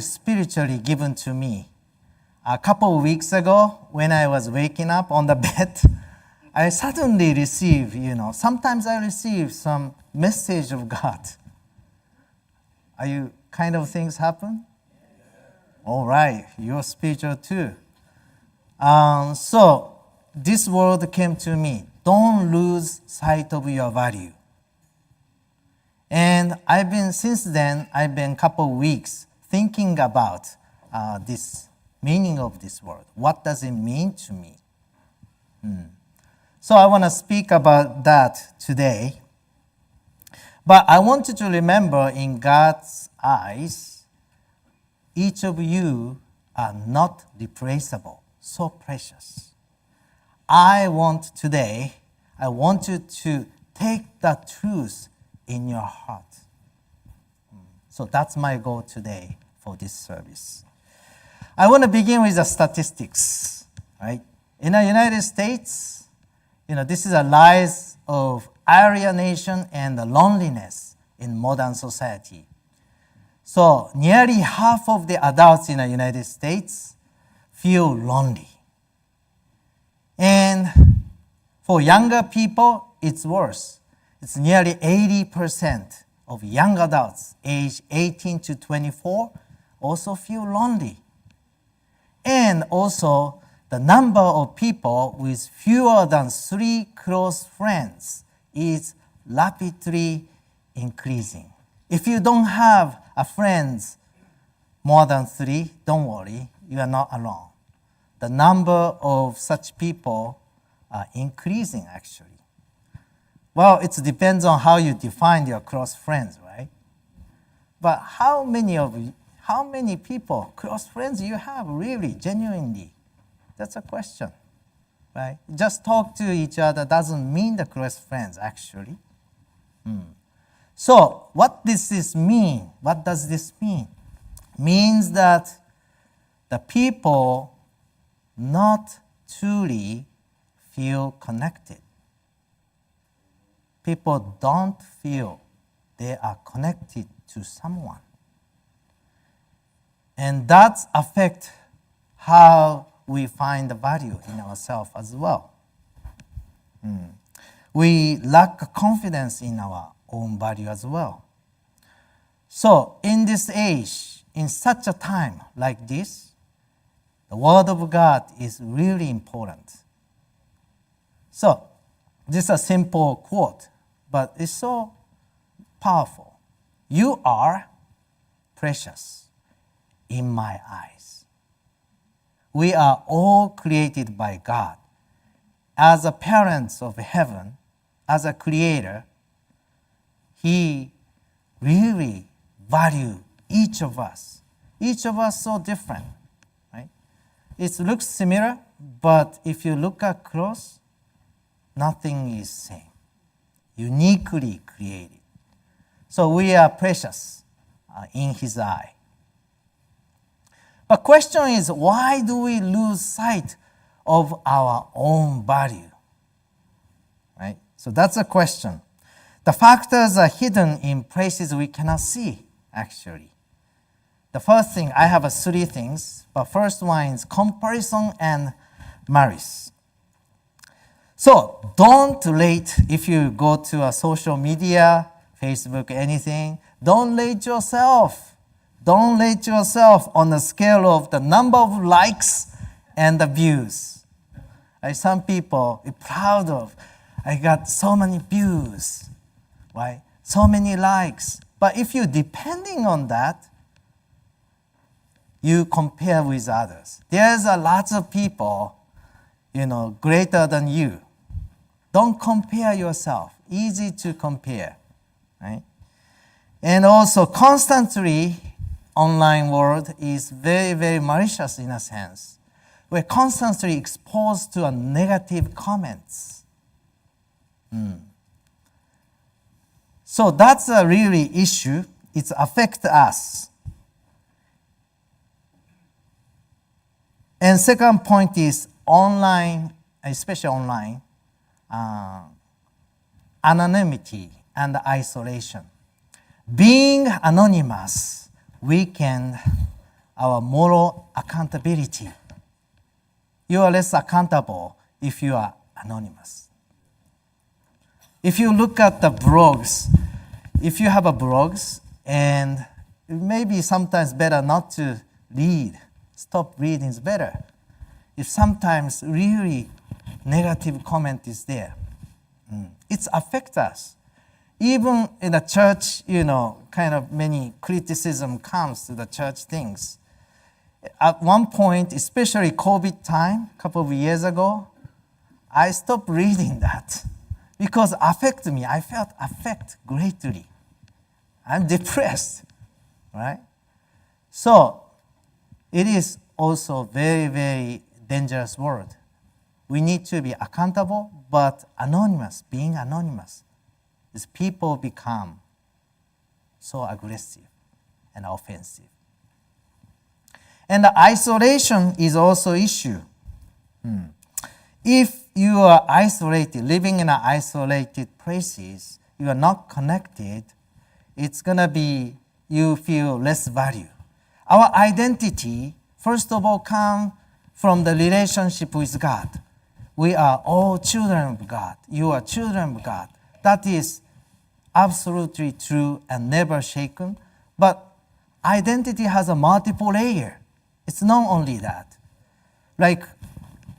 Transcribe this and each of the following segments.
spiritually given to me. A couple of weeks ago, when I was waking up on the bed, I suddenly receive, sometimes I receive some message of God. Are you kind of things happen? All right, you're spiritual too. So this word came to me. Don't lose sight of your value. And since then, I've been a couple of weeks thinking about this meaning of this word. What does it mean to me? So I want to speak about that today. But I want you to remember, in God's eyes, each of you are not replaceable, so precious. I want you to take that truth in your heart. So that's my goal today for this service. I want to begin with the statistics, right? In the United States, this is a rise of alienation and loneliness in modern society. So nearly half of the adults in the United States feel lonely. And for younger people, it's worse. It's nearly 80% of young adults aged 18 to 24 also feel lonely. And also, the number of people with fewer than 3 close friends is rapidly increasing. If you don't have friends more than 3, don't worry, you are not alone. The number of such people are increasing, actually. Well, it depends on how you define your close friends, right? But how many people, close friends you have, really, genuinely? That's a question, right? Just talk to each other doesn't mean the close friends, actually. So what does this mean? What does this mean? Means that the people not truly feel connected. People don't feel they are connected to someone. And that affects how we find the value in ourselves as well. We lack confidence in our own value as well. So in this age, in such a time like this, the Word of God is really important. So this is a simple quote, but it's so powerful. You are precious in my eyes. We are all created by God. As a parents of heaven, as a creator, He really values each of us. Each of us so different, right? It looks similar, but if you look up close, nothing is same. Uniquely created. So we are precious in His eye. But question is, why do we lose sight of our own value? Right? So that's a question. The factors are hidden in places we cannot see, actually. The first thing, I have 3 things, but first one is comparison and malice. So don't rate, if you go to a social media, Facebook, anything, don't rate yourself. Don't rate yourself on the scale of the number of likes and the views. Some people are proud of, I got so many views, right? So many likes. But if you're depending on that, you compare with others. There's a lot of people, greater than you. Don't compare yourself. Easy to compare, right? And also, constantly, online world is very, very malicious in a sense. We're constantly exposed to negative comments. So that's a really issue. It affects us. And second point is online, especially online, anonymity and isolation. Being anonymous, we can our moral accountability. You are less accountable if you are anonymous. If you look at the blogs, if you have a blogs, and it may be sometimes better not to read. Stop reading is better. If sometimes really negative comment is there, it affects us. Even in the church, kind of many criticism comes to the church things. At one point, especially COVID time, a couple of years ago, I stopped reading that because it affected me. I felt affected greatly. I'm depressed, right? So it is also very, very dangerous word. We need to be accountable, but anonymous, being anonymous, is people become so aggressive and offensive. And the isolation is also issue. If you are isolated, living in isolated places, you are not connected, it's going to be, you feel less value. Our identity, first of all, comes from the relationship with God. We are all children of God. You are children of God. That is absolutely true and never shaken. But identity has a multiple layer. It's not only that. Like,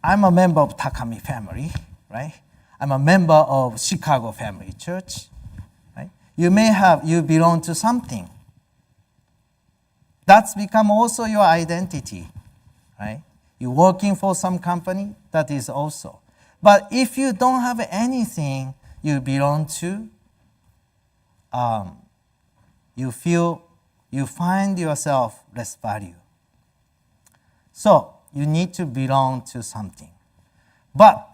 I'm a member of Takami family, right? I'm a member of Chicago Family Church, right? You belong to something. That's become also your identity, right? You're working for some company, that is also. But if you don't have anything you belong to, you find yourself less value. So you need to belong to something. But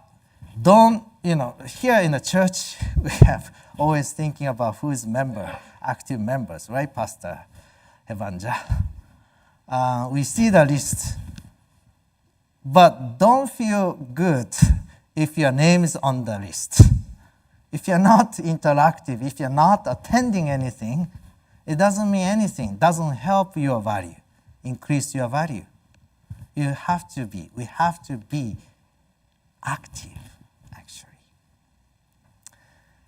don't, here in the church, we have always thinking about who is member, active members, right, Pastor Evanja? We see the list. But don't feel good if your name is on the list. If you're not interactive, if you're not attending anything, it doesn't mean anything. It doesn't help your value, increase your value. We have to be active, actually.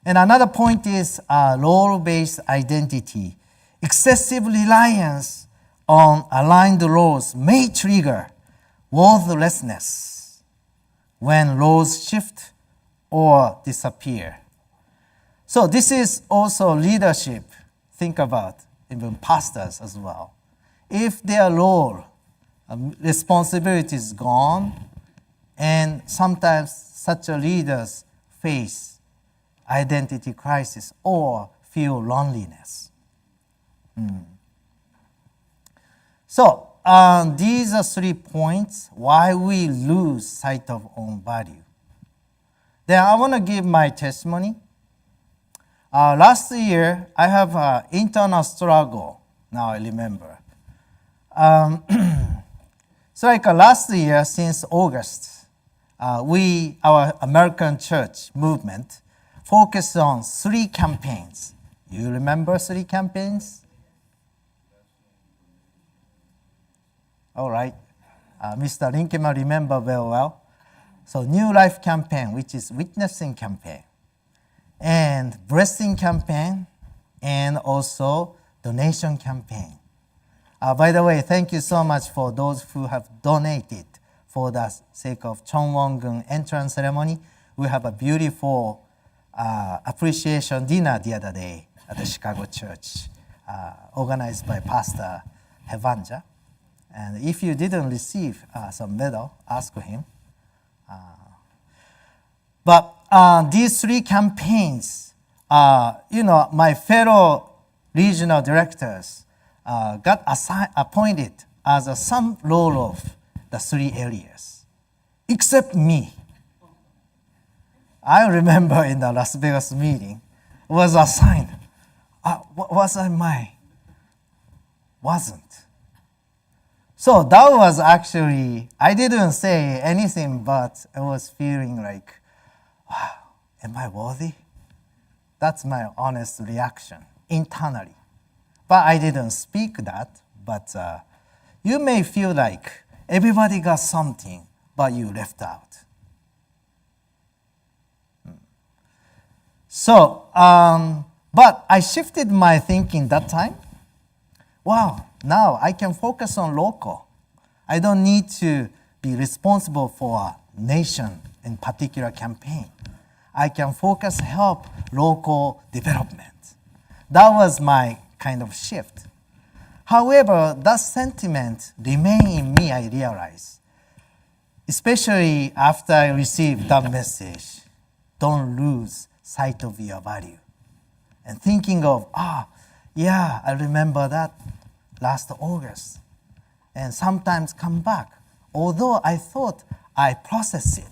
And another point is role-based identity. Excessive reliance on aligned roles may trigger worthlessness when roles shift or disappear. So this is also leadership. Think about even pastors as well. If their role, responsibility is gone, and sometimes such a leaders face identity crisis or feel loneliness. So these are 3 points why we lose sight of own value. Then I want to give my testimony. Last year, I have an internal struggle. Now I remember. So like last year, since August, our American church movement focused on 3 campaigns. You remember 3 campaigns? All right. Mr. Lincoln will remember very well. So New Life campaign, which is witnessing campaign, and blessing campaign, and also donation campaign. By the way, thank you so much for those who have donated for the sake of Cheongwon-gun entrance ceremony. We have a beautiful appreciation dinner the other day at the Chicago church, organized by Pastor Evanja. And if you didn't receive some medal, ask him. But these 3 campaigns, my fellow regional directors got appointed as some role of the 3 areas, except me. I remember in the Las Vegas meeting, was assigned. Was I mine? Wasn't. So that was actually, I didn't say anything, but I was feeling like, wow, am I worthy? That's my honest reaction internally. But I didn't speak that, but you may feel like everybody got something, but you left out. So, but I shifted my thinking that time. Wow, now I can focus on local. I don't need to be responsible for a nation in particular campaign. I can focus, help local development. That was my kind of shift. However, that sentiment remained in me, I realized, especially after I received that message. Don't lose sight of your value. And thinking of, yeah, I remember that last August. And sometimes come back, although I thought I processed it.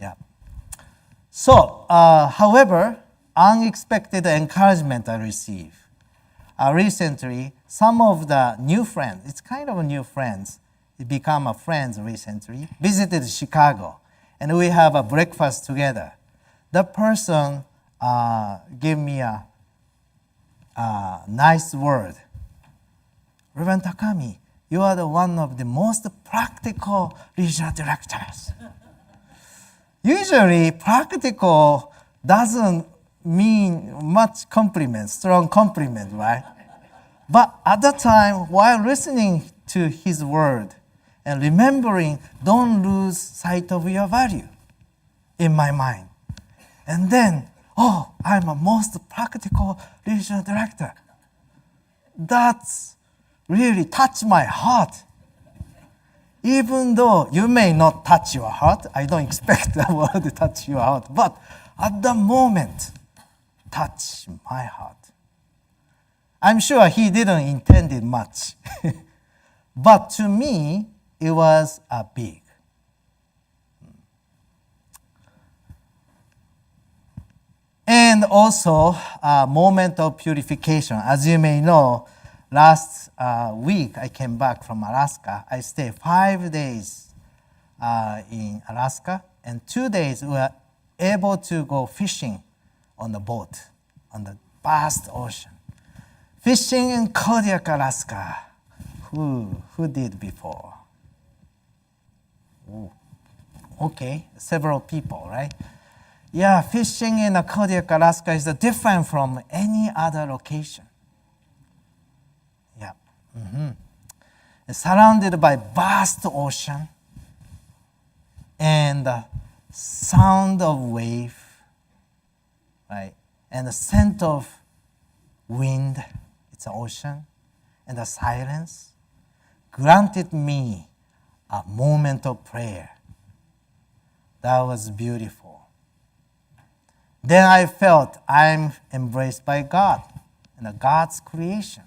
Yeah. So, however, unexpected encouragement I received. Recently, some of the new friends, it's kind of new friends, it become a friends recently, visited Chicago, and we have a breakfast together. The person gave me a nice word. Reverend Takami, you are the one of the most practical regional directors. Usually, practical doesn't mean much compliment, strong compliment, right? But at that time, while listening to his word and remembering, don't lose sight of your value in my mind. And then, I'm a most practical regional director. That's really touched my heart. Even though you may not touch your heart, I don't expect the word to touch your heart, but at the moment, touch my heart. I'm sure he didn't intend it much, but to me, it was a big. And also, a moment of purification. As you may know, last week I came back from Alaska. I stayed 5 days in Alaska, and 2 days we were able to go fishing on the boat, on the vast ocean. Fishing in Kodiak, Alaska. Who did before? Ooh. Okay, several people, right? Yeah, fishing in Kodiak, Alaska is different from any other location. Yeah. It's surrounded by vast ocean and the sound of wave, right? And the scent of wind, it's an ocean, and the silence granted me a moment of prayer. That was beautiful. Then I felt I'm embraced by God and God's creation.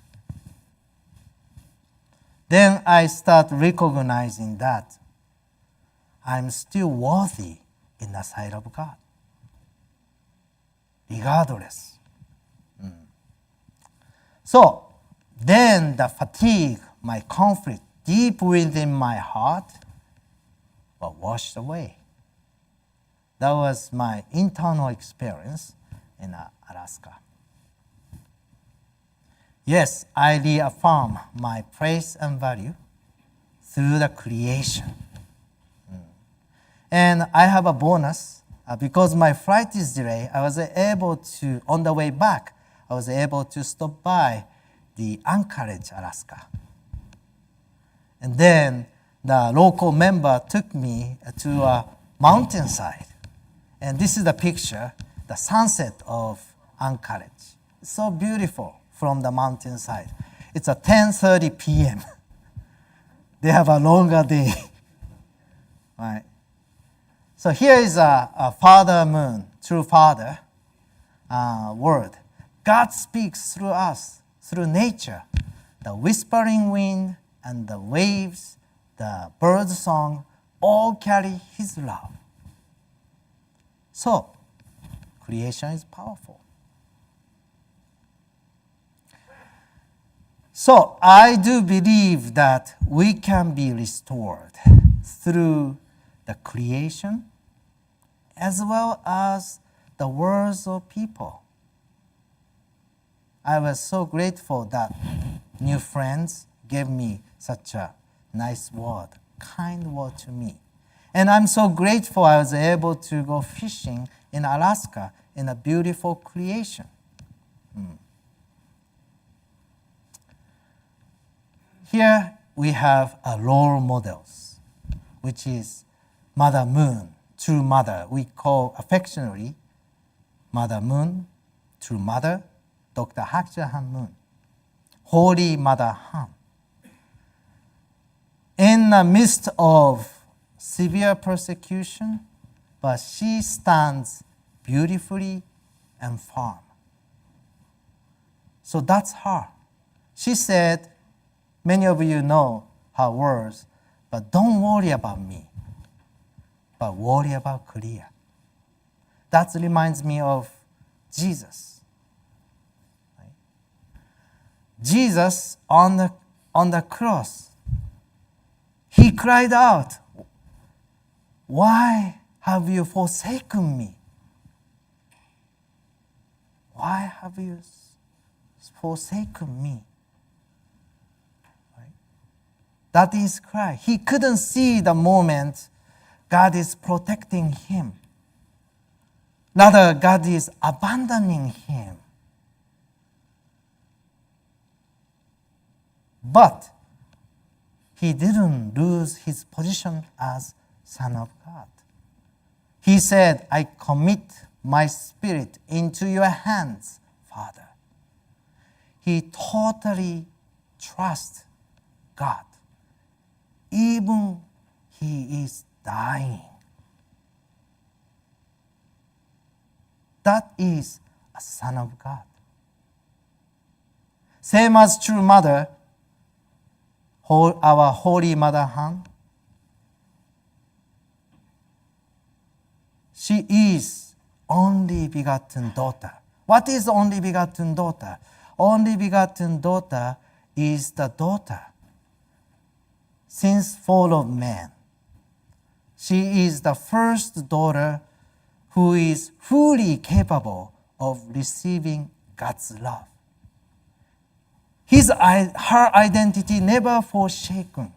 Then I start recognizing that I'm still worthy in the sight of God, regardless. So then the fatigue, my conflict deep within my heart, were washed away. That was my internal experience in Alaska. Yes, I reaffirm my praise and value through the creation. And I have a bonus. Because my flight is delayed, I was able to, on the way back, I was able to stop by the Anchorage, Alaska. And then the local member took me to a mountainside. And this is the picture, the sunset of Anchorage. It's so beautiful from the mountainside. It's at 10:30 p.m. They have a longer day, right? So here is a Father Moon, true Father word. God speaks through us, through nature, the whispering wind and the waves, the bird song, all carry His love. So, creation is powerful. So, I do believe that we can be restored through the creation as well as the words of people. I was so grateful that new friends gave me such a nice word, kind word to me. And I'm so grateful I was able to go fishing in Alaska in a beautiful creation. Here we have role models, which is Mother Moon, True Mother. We call affectionately Mother Moon, True Mother, Dr. Hak Ja-han Moon, Holy Mother Han. In the midst of severe persecution, but she stands beautifully and firm. So that's her. She said, many of you know her words, but don't worry about me, but worry about Korea. That reminds me of Jesus. Right? Jesus on the cross, he cried out, "Why have you forsaken me? Why have you forsaken me?" Right? That is cry. He couldn't see the moment God is protecting him. Rather, God is abandoning him. But he didn't lose his position as Son of God. He said, "I commit my spirit into your hands, Father." He totally trusts God. Even he is dying. That is a Son of God. Same as True Mother, our Holy Mother Han. She is only begotten daughter. What is only begotten daughter? Only begotten daughter is the daughter since fall of man. She is the first daughter who is fully capable of receiving God's love. Her identity never forsaken.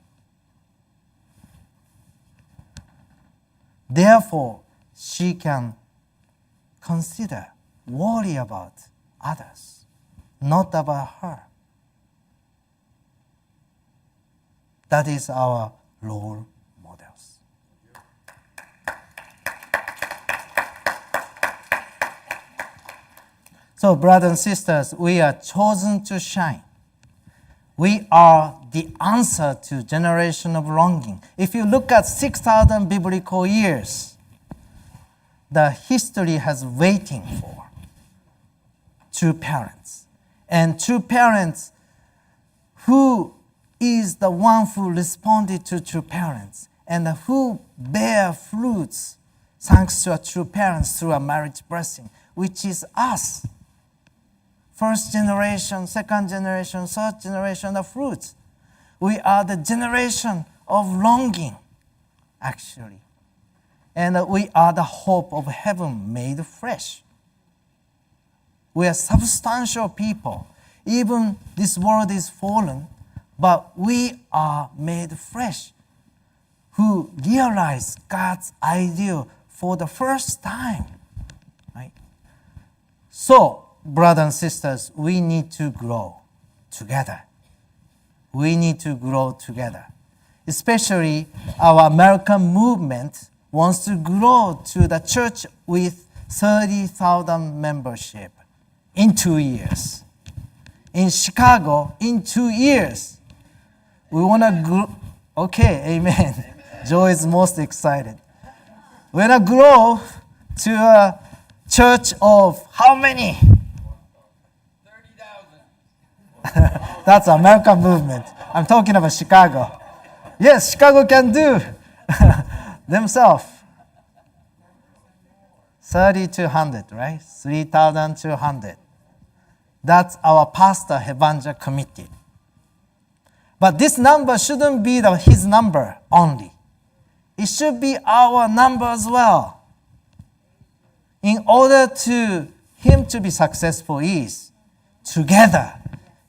Therefore, she can worry about others, not about her. That is our role models. So, brothers and sisters, we are chosen to shine. We are the answer to generation of longing. If you look at 6,000 biblical years, the history has waiting for true parents. And true parents, who is the one who responded to true parents and who bear fruits thanks to a true parents through a marriage blessing, which is us. First generation, second generation, third generation of fruits. We are the generation of longing, actually. And we are the hope of heaven made fresh. We are substantial people. Even this world is fallen, but we are made fresh, who realize God's ideal for the first time. Right? So, brothers and sisters, we need to grow together. We need to grow together. Especially our American movement wants to grow to the church with 30,000 membership in 2 years. In Chicago, in 2 years. We want to grow. Okay, amen. Joe is most excited. We want to grow to a church of how many? 30,000. That's American movement. I'm talking about Chicago. Yes, Chicago can do themselves. 3,200, right? 3,200. That's our pastor Hevanja committee. But this number shouldn't be his number only. It should be our number as well. In order to him to be successful is together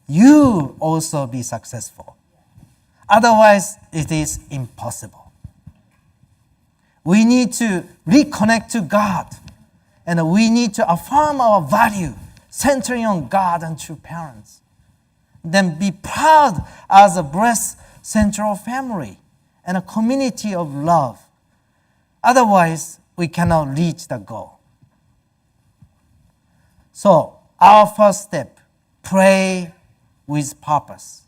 you also be successful. Otherwise, it is impossible. We need to reconnect to God, and we need to affirm our value, centering on God and true parents. Then be proud as a blessed central family and a community of love. Otherwise, we cannot reach the goal. So, our first step, pray with purpose.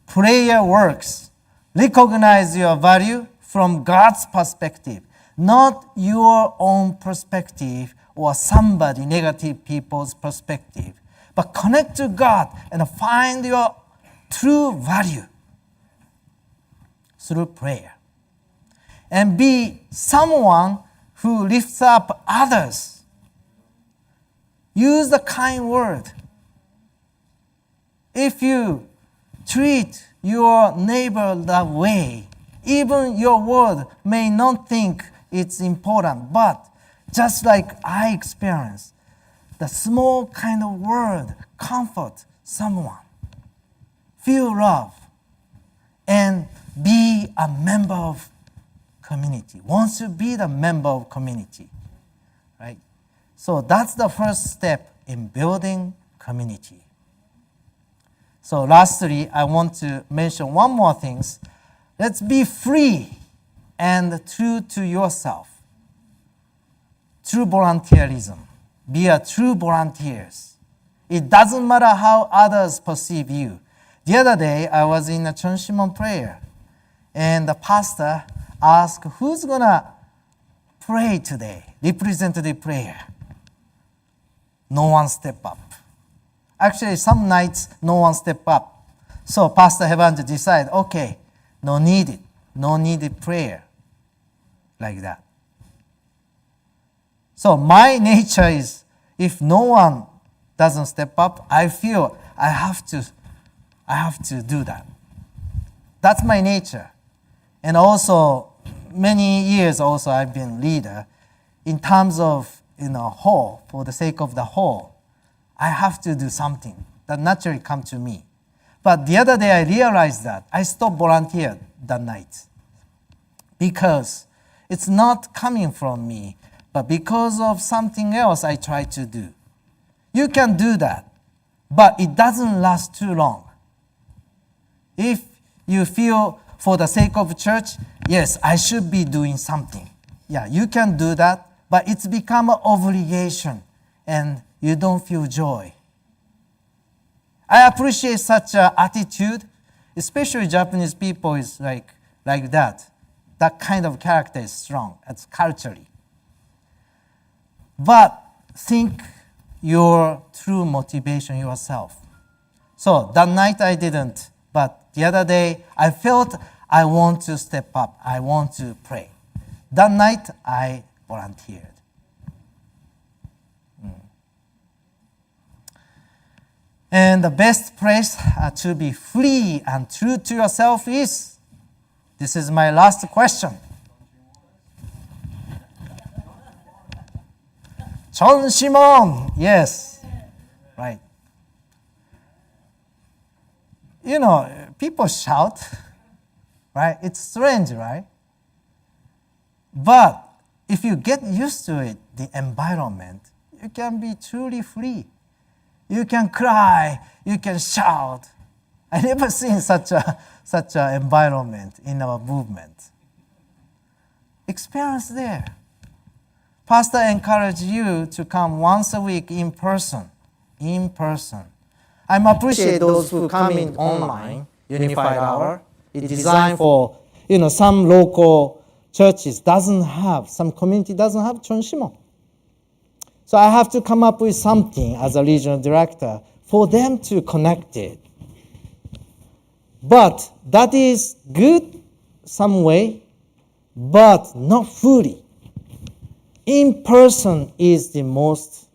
Prayer works. Recognize your value from God's perspective, not your own perspective or somebody negative people's perspective, but connect to God and find your true value through prayer. And be someone who lifts up others. Use the kind word. If you treat your neighbor that way, even your word may not think it's important, but just like I experienced, the small kind of word comfort someone, feel love, and be a member of community. Once you be the member of community, right? So that's the first step in building community. So lastly, I want to mention one more thing. Let's be free and true to yourself. True volunteerism. Be a true volunteers. It doesn't matter how others perceive you. The other day, I was in a Chonshimon prayer, and the pastor asked, who's going to pray today? Representative prayer. No one step up. Actually, some nights, no one step up. So Pastor Hevan decided, okay, no needed prayer. Like that. So my nature is, if no one doesn't step up, I feel I have to do that. That's my nature. And also, many years also I've been leader. In terms of, whole, for the sake of the whole, I have to do something that naturally comes to me. But the other day I realized that I stopped volunteer that night because it's not coming from me, but because of something else I try to do. You can do that, but it doesn't last too long. If you feel for the sake of church, yes, I should be doing something. Yeah, you can do that, but it's become an obligation and you don't feel joy. I appreciate such an attitude, especially Japanese people is like that. That kind of character is strong, it's culturally. But think your true motivation yourself. So that night I didn't, but the other day I felt I want to step up, I want to pray. That night I volunteered. And the best place to be free and true to yourself is, this is my last question. Chonshimon, yes, right. People shout, right? It's strange, right? But if you get used to it, the environment, you can be truly free. You can cry, you can shout. I never seen such a environment in our movement. Experience there. Pastor encourage you to come once a week in person. In person. I appreciate those who come in online, Unified Hour. It's designed for, some local churches some community doesn't have Chonshimon. So I have to come up with something as a regional director for them to connect it. But that is good some way, but not fully. In person is the most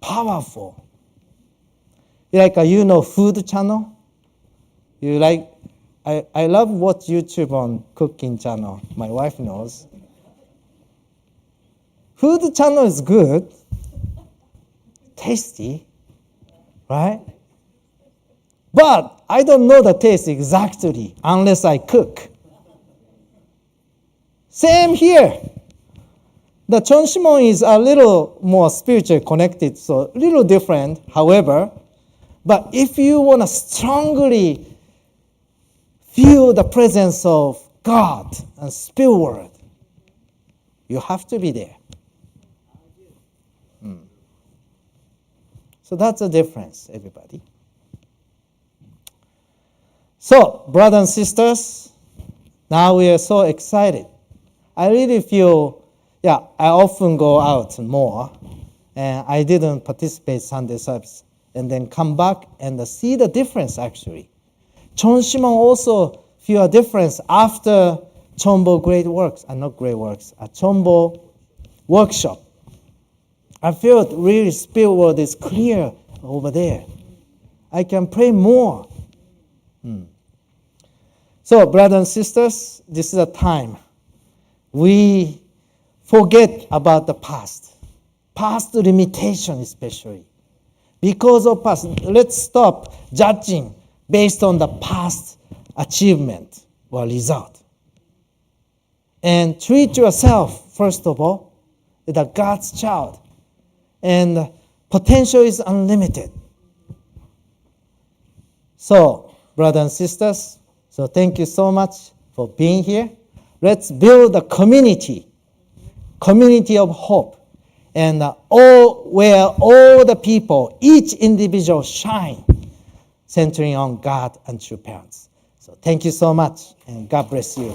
powerful. Like food channel. I love watch YouTube on cooking channel. My wife knows. Food channel is good. Tasty, right? But I don't know the taste exactly unless I cook. Same here. The Chonshimon is a little more spiritually connected, so a little different, however. But if you want to strongly feel the presence of God and Spirit Word, you have to be there. So that's the difference, everybody. So, brothers and sisters, now we are so excited. I really feel, I often go out more, and I didn't participate Sunday service, and then come back and see the difference, actually. Chonshimon also feel a difference after Chombo Chombo workshop. I feel really Spirit Word is clear over there. I can pray more. So, brothers and sisters, this is a time we forget about the past limitation especially. Because of past, let's stop judging based on the past achievement or result. And treat yourself, first of all, as a God's child. And potential is unlimited. So, brothers and sisters, so thank you so much for being here. Let's build a community of hope, and where all the people, each individual shine, centering on God and true parents. So thank you so much, and God bless you.